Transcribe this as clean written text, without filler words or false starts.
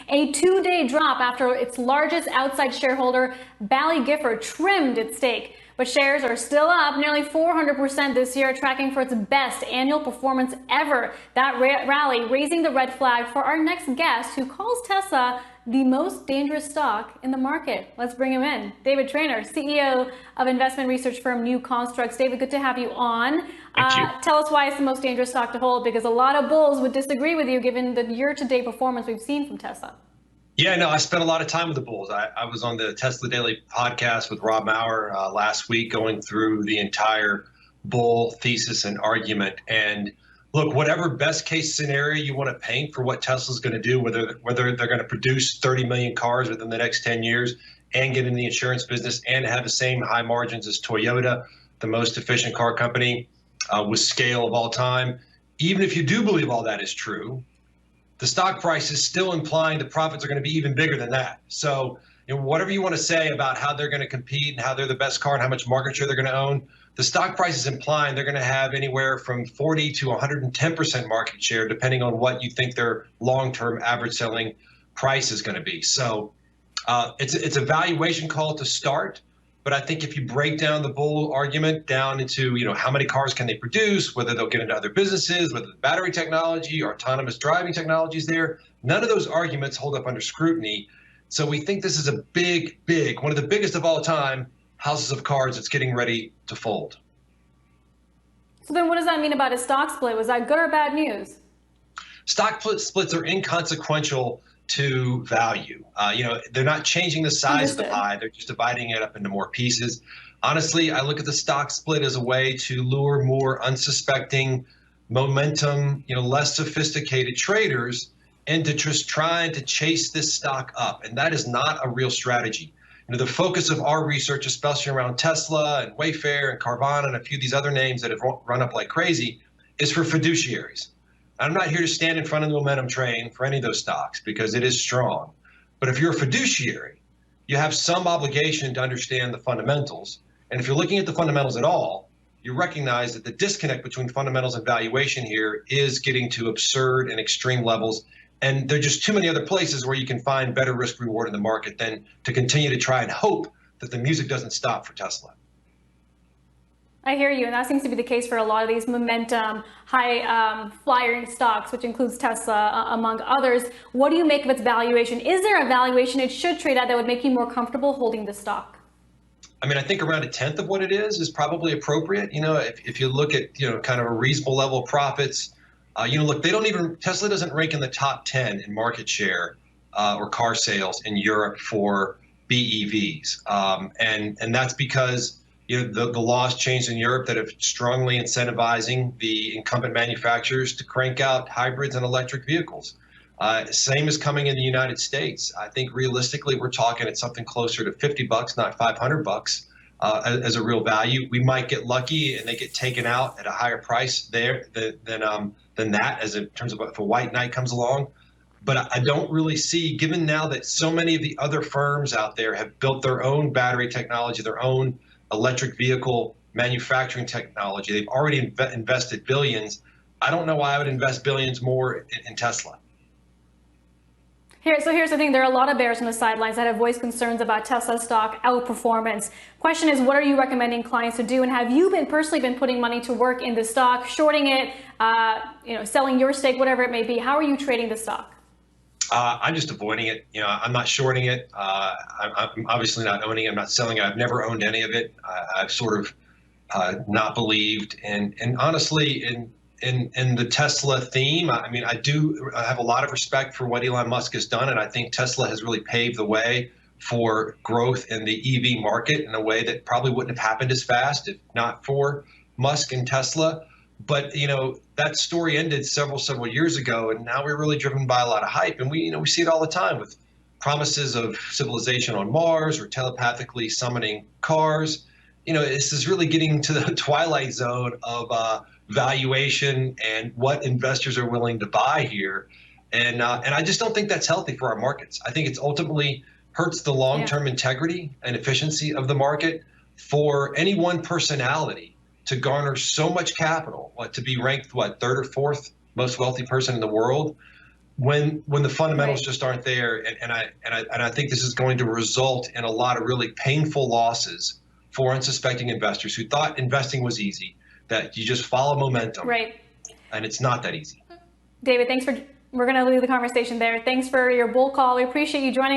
A 2-day drop after its largest outside shareholder, Bally Gifford, trimmed its stake. But shares are still up nearly 400% this year, tracking for its best annual performance ever. That rally raising the red flag for our next guest, who calls Tesla the most dangerous stock in the market. Let's bring him in. David Traynor, CEO of investment research firm New Constructs. David, good to have you on. Thank you. Tell us why it's the most dangerous stock to hold, because a lot of bulls would disagree with you given the year-to-date performance we've seen from Tesla. Yeah, no, I spent a lot of time with the bulls. I was on the Tesla Daily podcast with Rob Maurer last week, going through the entire bull thesis and argument. And look, whatever best case scenario you want to paint for what Tesla's going to do, whether they're going to produce 30 million cars within the next 10 years and get in the insurance business and have the same high margins as Toyota, the most efficient car company with scale of all time. Even if you do believe all that is true, the stock price is still implying the profits are going to be even bigger than that. So, whatever you want to say about how they're going to compete and how they're the best car and how much market share they're going to own, the stock price is implying they're going to have anywhere from 40 to 110% market share, depending on what you think their long-term average selling price is going to be. So it's a valuation call to start. But I think if you break down the bull argument down into, how many cars can they produce, whether they'll get into other businesses, whether the battery technology or autonomous driving technology is there, none of those arguments hold up under scrutiny. So we think this is a big, one of the biggest of all time houses of cards that's getting ready to fold. So then what does that mean about a stock split? Was that good or bad news? Stock splits are inconsequential to value. They're not changing the size of the pie. They're just dividing it up into more pieces. Honestly, I look at the stock split as a way to lure more unsuspecting momentum, less sophisticated traders into just trying to chase this stock up. And that is not a real strategy. The focus of our research, especially around Tesla and Wayfair and Carvana and a few of these other names that have run up like crazy, is for fiduciaries. I'm not here to stand in front of the momentum train for any of those stocks because it is strong. But if you're a fiduciary, you have some obligation to understand the fundamentals. And if you're looking at the fundamentals at all, you recognize that the disconnect between fundamentals and valuation here is getting to absurd and extreme levels. And there are just too many other places where you can find better risk reward in the market than to continue to try and hope that the music doesn't stop for Tesla. I hear you, and that seems to be the case for a lot of these momentum, high flying stocks, which includes Tesla, among others. What do you make of its valuation? Is there a valuation it should trade at that would make you more comfortable holding the stock? I think around 1/10 of what it is probably appropriate. If you look at, kind of a reasonable level of profits, look, Tesla doesn't rank in the top 10 in market share or car sales in Europe for BEVs. And that's because the laws changed in Europe that are strongly incentivizing the incumbent manufacturers to crank out hybrids and electric vehicles. Same is coming in the United States. I think realistically, we're talking at something closer to $50, not $500 as a real value. We might get lucky and they get taken out at a higher price there than that, as in terms of if a white knight comes along. But I don't really see, given now that so many of the other firms out there have built their own battery technology, their own electric vehicle manufacturing technology, they've already invested billions. I don't know why I would invest billions more in Tesla. So here's the thing, there are a lot of bears on the sidelines that have voiced concerns about Tesla stock outperformance. Question is, what are you recommending clients to do? And have you personally been putting money to work in the stock, shorting it, selling your stake, whatever it may be? How are you trading the stock? I'm just avoiding it. I'm not shorting it. I'm obviously not owning it. I'm not selling it. I've never owned any of it. I've sort of not believed. And honestly, in the Tesla theme, I have a lot of respect for what Elon Musk has done. And I think Tesla has really paved the way for growth in the EV market in a way that probably wouldn't have happened as fast if not for Musk and Tesla. But, that story ended several years ago, and now we're really driven by a lot of hype. And we see it all the time with promises of civilization on Mars or telepathically summoning cars. This is really getting to the twilight zone of valuation and what investors are willing to buy here. And I just don't think that's healthy for our markets. I think it's ultimately hurts the long-term integrity and efficiency of the market for any one personality to garner so much capital, to be ranked, third or fourth most wealthy person in the world. when the fundamentals Right. just aren't there, and I think this is going to result in a lot of really painful losses for unsuspecting investors who thought investing was easy, that you just follow momentum, Right. and it's not that easy. David, we're going to leave the conversation there. Thanks for your bull call. We appreciate you joining